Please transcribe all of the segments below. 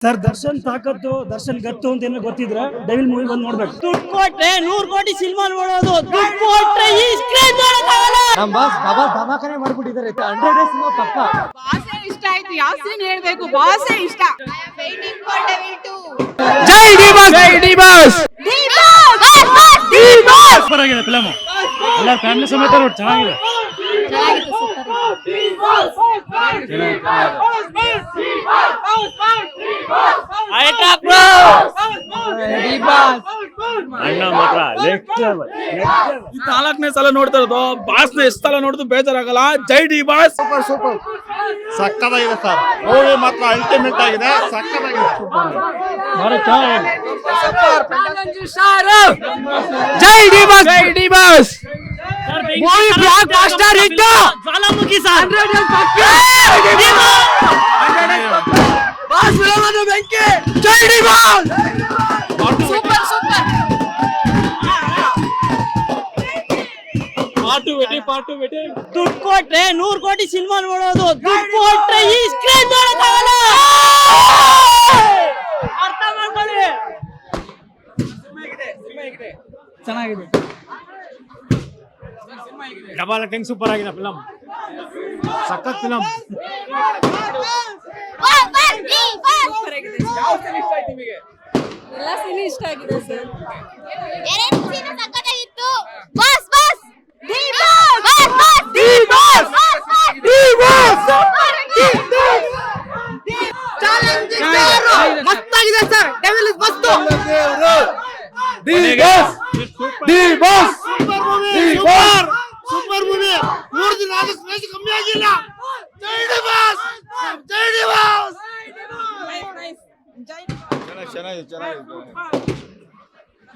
Sir Darshan ತಾಕತ್ತು ದರ್ಶನ್ ಗತ್ತು ಅಂತ ಏನೋ ಗೊತ್ತಿದ್ರೆ ಡೆವಿಲ್ ಮೂವಿ ಬಂದು ನೋಡ್ಬೇಕು. ದುಡ್ಡು ಕೊಟ್ರೆ 100 ಕೋಟಿ ಸಿನಿಮಾ ನೋಡೋದು, ದುಡ್ಡು ಕೊಟ್ರೆ ಈ ಸ್ಕ್ರೀನ್ ನೋಡೋಕ್ಕಾಗಲ್ಲ. ನಮ್ಮ ಬಾಸ್ ಡಬಲ್ ಧಮಾಕನೆ ಮಾಡ್ಬಿಟ್ಟಿದ್ದಾರೆ. 100 ಡೇಸ್ ಸಿನಿಮಾ ಪಕ್ಕ. ಬಾಸೇ ಇಷ್ಟ ಆಯ್ತು. ಯಾವ ಸೀನ್ ಹೇಳ್ಬೇಕು? ಬಾಸೇ ಇಷ್ಟ. waiting for Devil 2. Jai D boss, ಜೈ D boss, D boss. Super ಆಗಿದೆ ಫಿಲಮ್. ಎಲ್ಲ ಫ್ಯಾಮಿಲಿ ಸಮೇತ ನೋಡಿ, ಚೆನ್ನಾಗಿದೆ. ಅಣ್ಣ ಮಾತ್ರ ನೆಕ್ಸ್ಟ್ ಲೆವೆಲ್. 4ನೇ ಸಲ ನೋಡ್ತಾ ಇರೋದು. ಬಾಸ್ನ ಎಷ್ಟು ಸಲ ನೋಡಿದ್ರು ಬೇಜಾರಾಗಲ್ಲ. ಜೈ ಡಿ ಬಾಸ್. ಸೂಪರ್ ಸೂಪರ್ ಸಕ್ಕತ್ತಾಗಿದೆ ಸರ್. ಮೂವಿ ಮಾತ್ರ ಅಲ್ಟಿಮೇಟ್ ಆಗಿದೆ, ಸಕ್ಕತ್ತಾಗಿದೆ. ಜೈ ಡಿ ಬಾಸ್, ಜೈ D boss. Movie blockbuster hit. ಜ್ವಾಲಾಮುಖಿ ಸರ್. ಬಾಸ್ ಫಿಲಂ ಅನ್ನು ಬೆಂಕಿ. ಜೈ D boss. Super super. Part ಬೇಟಿ. ದುಡ್ಡು ಕೊಟ್ರೆ 100 ಕೋಟಿ ಸಿನಿಮಾ ನೋಡೋದು, ದುಡ್ಡು ಕೊಟ್ರೆ ಈ ಸ್ಕ್ರೀನ್ ನೋಡೋಕ್ಕಾಗಲ್ಲ. ಅರ್ಥ ಮಾಡ್ಕೊಳ್ಳಿ. ಚೆನ್ನಾಗಿದೆ. ಡಬಲ್ ಆಕ್ಟಿಂಗ್ ಸೂಪರ್ ಆಗಿದೆ ಫಿಲಂ. ಸಖತ್ ಫಿಲಂ. ಎಲ್ಲ ಸೀನ್ ಇಷ್ಟ ಆಗಿದೆ ಸರ್. ಎರಡು ಸೀನ್ ಸಕ್ಕತ್ತಾಗಿತ್ತು. Boss boss D boss boss D boss D boss. ಮಸ್ತಾಗಿದೆ ಸರ್. ಡೆವಿಲ್ ಇಸ್ ಮಸ್ತ್. D boss, D boss, super movie, D boss. Super movie. 3 ದಿನ ಆದ್ರೂ ಸ್ಪೇಸ್ ಕಮ್ಮಿ ಆಗಿಲ್ಲ. ಜೈ ಡಿ ಬಾಸ್, ಜೈ ಡಿ ಬಾಸ್. ಚೆನ್ನಾಗಿದೆ.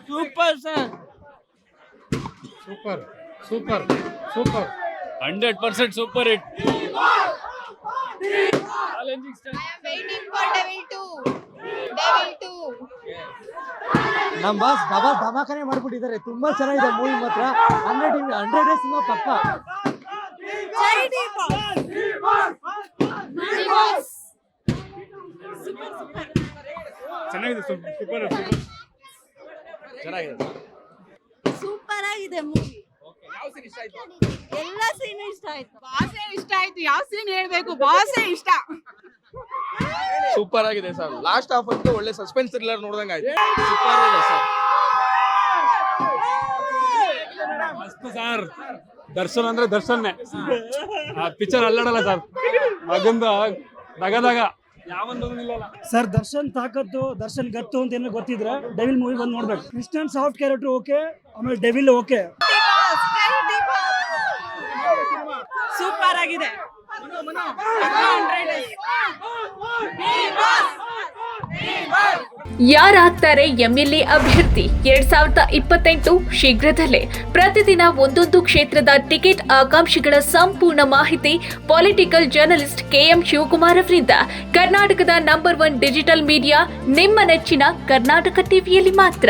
Super sir. Super super super. 100% super hit. waiting for Devil 2. Devil 2. ನಮ್ಮ ಬಾಸ್ ಡಬಲ್ ಧಮಾಕನೆ ಮಾಡ್ಬಿಟ್ಟಿದ್ದಾರೆ. ತುಂಬಾ ಚೆನ್ನಾಗಿದೆ ಮೂವಿ ಮಾತ್ರ. 100 ಡೇಸ್ ಸಿನಿಮಾ ಪಕ್ಕ. ಜೈ ಡಿ ಬಾಸ್. D boss. ಚೆನ್ನಾಗಿದೆ. ಸೂಪರ್ ಚೆನ್ನಾಗಿದೆ. ಸೂಪರ್ ಆಗಿದೆ ಮೂವಿ. ಎಲ್ಲ ಸೀನ್ ಇಷ್ಟ ಆಯ್ತು. ಬಾಸೇ ಇಷ್ಟ ಆಯ್ತು. ಯಾವ ಸೀನ್ ಹೇಳ್ಬೇಕು? ಬಾಸೇ ಇಷ್ಟ. ಸೂಪರ್ ಆಗಿದೆ ಸರ್. ಲಾಸ್ಟ್ ಹಾಫ್ ಅಂತೂ ಒಳ್ಳೆ ಸಸ್ಪೆನ್ಸ್ ಥ್ರಿಲ್ಲರ್ ನೋಡ್ದಂಗೆ ಆಯ್ತು. ಸೂಪರ್ ಆಗಿದೆ ಸರ್. ಮಸ್ತ್ ಸರ್. ದರ್ಶನ್ ಅಂದ್ರೆ ದರ್ಶನ್ನೇ. ಆ ಪಿಕ್ಚರ್ ಅಲ್ಲಾಡಲ್ಲ ಸರ್. ಮಗಂದ ನಗದಾಗ ಯಾವೊಂದು ನಿಲ್ಲಲ್ಲ. ಸರ್ ದರ್ಶನ್ ತಾಕತ್ತು ದರ್ಶನ್ ಗತ್ತು ಅಂತ ಏನೋ ಗೊತ್ತಿದ್ರೆ ಡೆವಿಲ್ ಮೂವಿ ಬಂದು ನೋಡ್ಬೇಕು. ಕ್ರಿಸ್ಟಿಯನ್ ಸಾಫ್ಟ್ ಕ್ಯಾರೆಕ್ಟರ್ ಓಕೆ, ಆಮೇಲೆ ಡೆವಿಲ್ ಓಕೆ. ಸೂಪರ್ ಆಗಿದೆ. ಯಾರಾಗ್ತಾರೆ ಎಂಎಲ್ಎ ಅಭ್ಯರ್ಥಿ 2028 ಶೀಘ್ರದಲ್ಲೇ. ಪ್ರತಿದಿನ ಒಂದೊಂದು ಕ್ಷೇತ್ರದ ಟಿಕೆಟ್ ಆಕಾಂಕ್ಷಿಗಳ ಸಂಪೂರ್ಣ ಮಾಹಿತಿ ಪೊಲಿಟಿಕಲ್ ಜರ್ನಲಿಸ್ಟ್ ಕೆಎಂ ಶಿವಕುಮಾರ್ ಅವರಿಂದ. ಕರ್ನಾಟಕದ ನಂಬರ್ 1 ಡಿಜಿಟಲ್ ಮೀಡಿಯಾ ನಿಮ್ಮ ನೆಚ್ಚಿನ ಕರ್ನಾಟಕ ಟಿವಿಯಲ್ಲಿ ಮಾತ್ರ.